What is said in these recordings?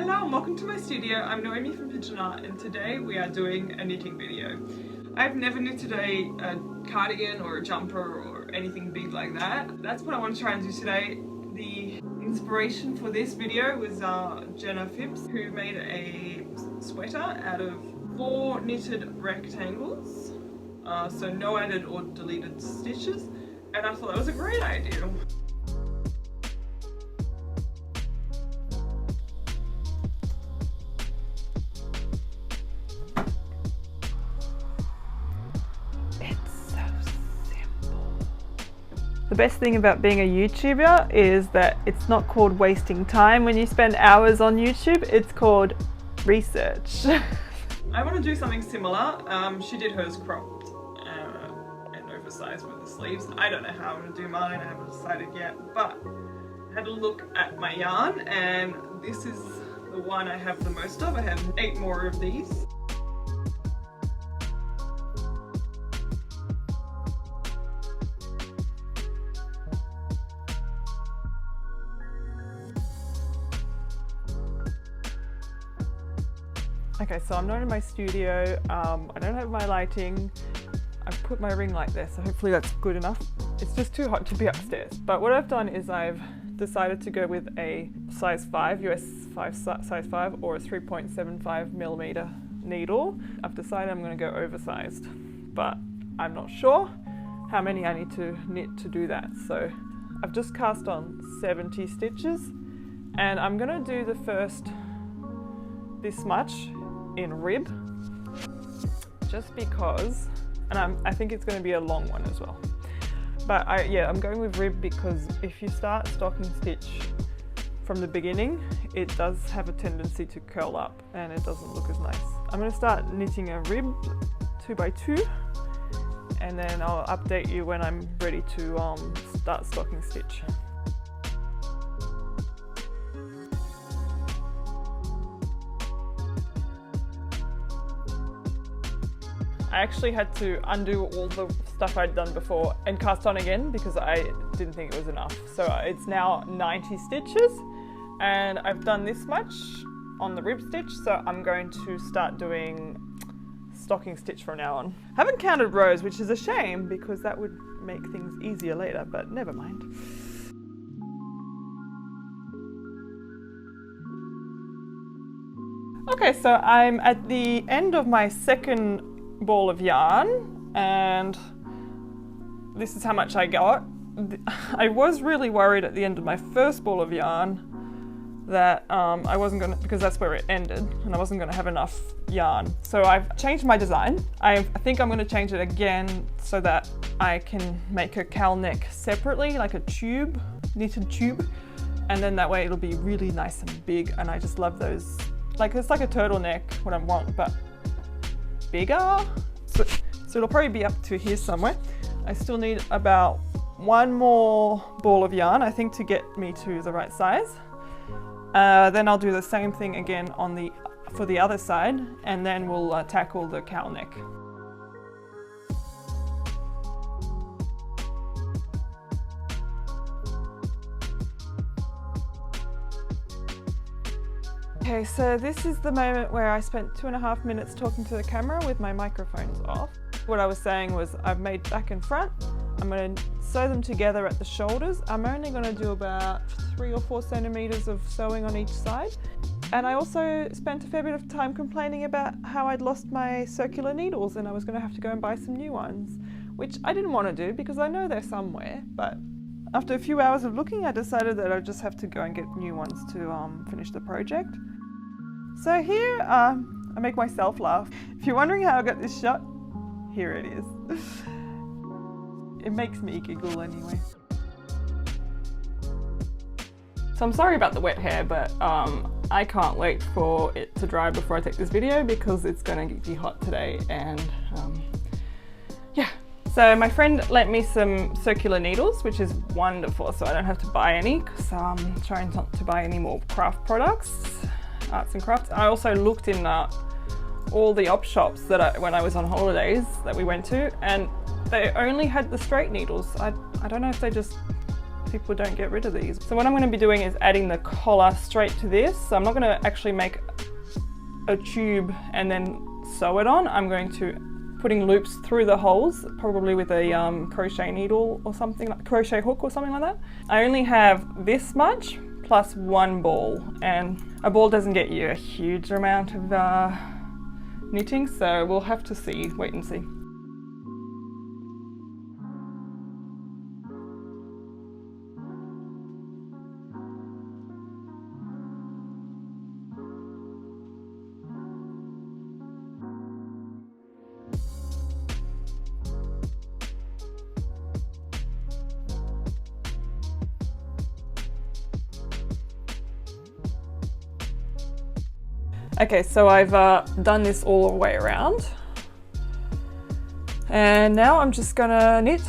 Hello and welcome to my studio. I'm Noemi from Pigeon Art and today we are doing a knitting video. I've never knitted a cardigan or a jumper or anything big like that. That's what I want to try and do today. The inspiration for this video was Jenna Phipps, who made a sweater out of 4 knitted rectangles, so no added or deleted stitches, and I thought that was a great idea. The best thing about being a YouTuber is that it's not called wasting time when you spend hours on YouTube, it's called research. I want to do something similar. She did hers cropped and oversized with the sleeves. I don't know how I'm going to do mine, I haven't decided yet, but I had a look at my yarn and this is the one I have the most of. I have 8 more of these. Okay, so I'm not in my studio, I don't have my lighting, I've put my ring light there, so hopefully that's good enough. It's just too hot to be upstairs. But what I've done is I've decided to go with a size 5, US 5 size 5 or a 3.75mm needle. I've decided I'm going to go oversized, but I'm not sure how many I need to knit to do that. So I've just cast on 70 stitches and I'm going to do the first this much in rib, just because, and I think it's going to be a long one as well. But I'm going with rib because if you start stocking stitch from the beginning, it does have a tendency to curl up and it doesn't look as nice. I'm going to start knitting a rib 2x2 and then I'll update you when I'm ready to start stocking stitch. I actually had to undo all the stuff I'd done before and cast on again because I didn't think it was enough. So it's now 90 stitches and I've done this much on the rib stitch, so I'm going to start doing stocking stitch from now on. I haven't counted rows, which is a shame because that would make things easier later, but never mind. Okay, so I'm at the end of my second ball of yarn and this is how much I got. I was really worried at the end of my first ball of yarn that I wasn't gonna, because that's where it ended and I wasn't gonna have enough yarn. So I've changed my design. I think I'm gonna change it again so that I can make a cowl neck separately, like a tube, knitted tube, and then that way it'll be really nice and big, and I just love those. Like it's like a turtleneck, what I want, but bigger. So it'll probably be up to here somewhere. I still need about 1 more ball of yarn, I think, to get me to the right size. Then I'll do the same thing again for the other side, and then we'll tackle the cowl neck. Okay, so this is the moment where I spent 2.5 minutes talking to the camera with my microphones off. What I was saying was I've made back and front. I'm going to sew them together at the shoulders. I'm only going to do about 3 or 4 centimeters of sewing on each side. And I also spent a fair bit of time complaining about how I'd lost my circular needles and I was going to have to go and buy some new ones, which I didn't want to do because I know they're somewhere, but after a few hours of looking, I decided that I'd just have to go and get new ones to finish the project. So here, I make myself laugh. If you're wondering how I got this shot, here it is. It makes me giggle anyway. So I'm sorry about the wet hair, but I can't wait for it to dry before I take this video because it's going to be hot today and yeah. So my friend lent me some circular needles, which is wonderful, so I don't have to buy any because I'm trying not to buy any more craft products. Arts and crafts. I also looked in all the op shops that when I was on holidays that we went to, and they only had the straight needles. I don't know if they just people don't get rid of these. So what I'm going to be doing is adding the collar straight to this. So I'm not going to actually make a tube and then sew it on. I'm going to putting loops through the holes, probably with a crochet needle or something, like crochet hook or something like that. I only have this much plus one ball, and a ball doesn't get you a huge amount of knitting, so we'll have to see, wait and see. Okay, so I've done this all the way around, and now I'm just gonna knit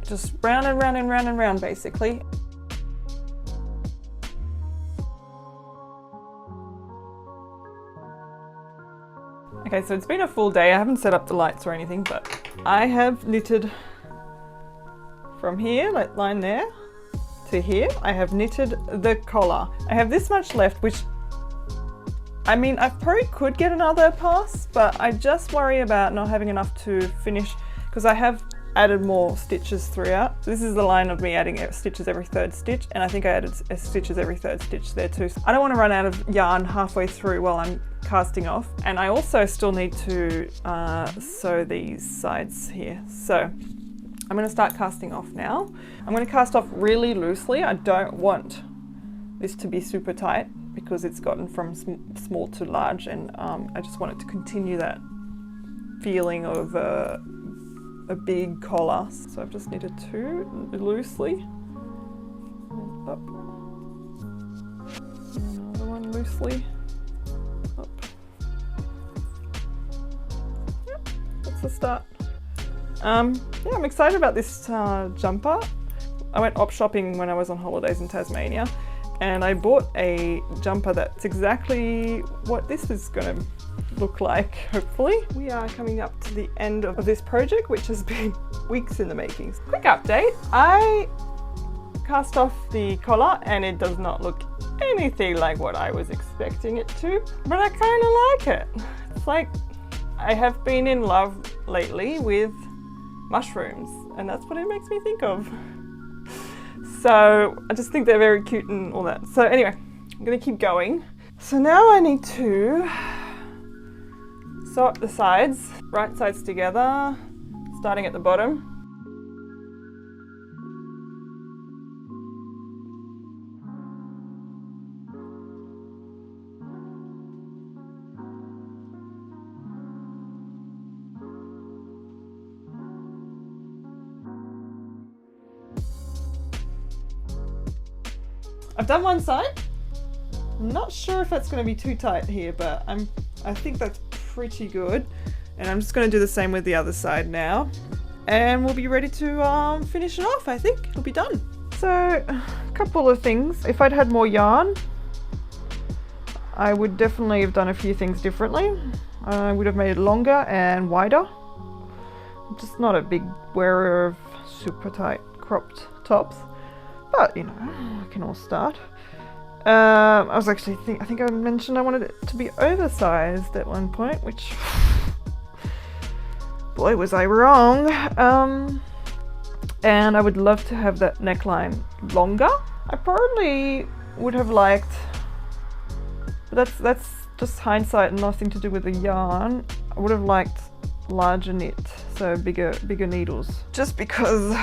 just round and round and round and round basically. Okay, so it's been a full day. I haven't set up the lights or anything, but I have knitted from here, that line there, to here. I have knitted the collar. I have this much left, which I mean, I probably could get another pass, but I just worry about not having enough to finish because I have added more stitches throughout. This is the line of me adding stitches every third stitch, and I think I added stitches every third stitch there too. So I don't want to run out of yarn halfway through while I'm casting off, and I also still need to sew these sides here. So I'm going to start casting off now. I'm going to cast off really loosely. I don't want this to be super tight because it's gotten from small to large, and I just want it to continue that feeling of a big collar. So I've just knitted two loosely, and up, another one loosely, up. Yep, that's the start. Yeah, I'm excited about this jumper. I went op shopping when I was on holidays in Tasmania, and I bought a jumper that's exactly what this is going to look like, hopefully. We are coming up to the end of this project, which has been weeks in the making. Quick update, I cast off the collar and it does not look anything like what I was expecting it to, but I kind of like it. It's like I have been in love lately with mushrooms, and that's what it makes me think of. So I just think they're very cute and all that. So anyway, I'm gonna keep going. So now I need to sew up the sides, right sides together, starting at the bottom. I've done one side. I'm not sure if that's going to be too tight here, but I think that's pretty good. And I'm just going to do the same with the other side now. And we'll be ready to finish it off. I think it'll be done. So a couple of things. If I'd had more yarn, I would definitely have done a few things differently. I would have made it longer and wider. I'm just not a big wearer of super tight cropped tops. But, you know, I can all start. I was actually I think I mentioned I wanted it to be oversized at one point, which, boy, was I wrong. And I would love to have that neckline longer. I probably would have liked, but that's just hindsight and nothing to do with the yarn. I would have liked larger knit, so bigger needles, just because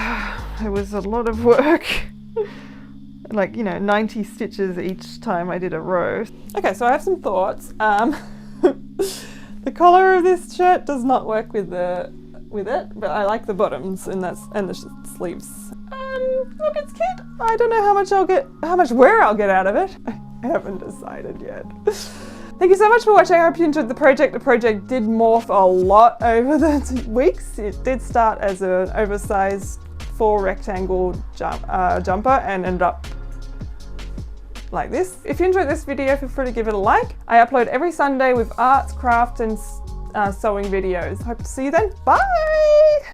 it was a lot of work. Like, you know, 90 stitches each time I did a row. Okay, so I have some thoughts. The collar of this shirt does not work with it, but I like the bottoms and the sleeves. Look, it's cute. I don't know how much wear I'll get out of it. I haven't decided yet. Thank you so much for watching. I hope you enjoyed the project. The project did morph a lot over the weeks. It did start as an oversized 4 rectangle jumper and ended up like this. If you enjoyed this video, feel free to give it a like. I upload every Sunday with art, craft and sewing videos. Hope to see you then. Bye!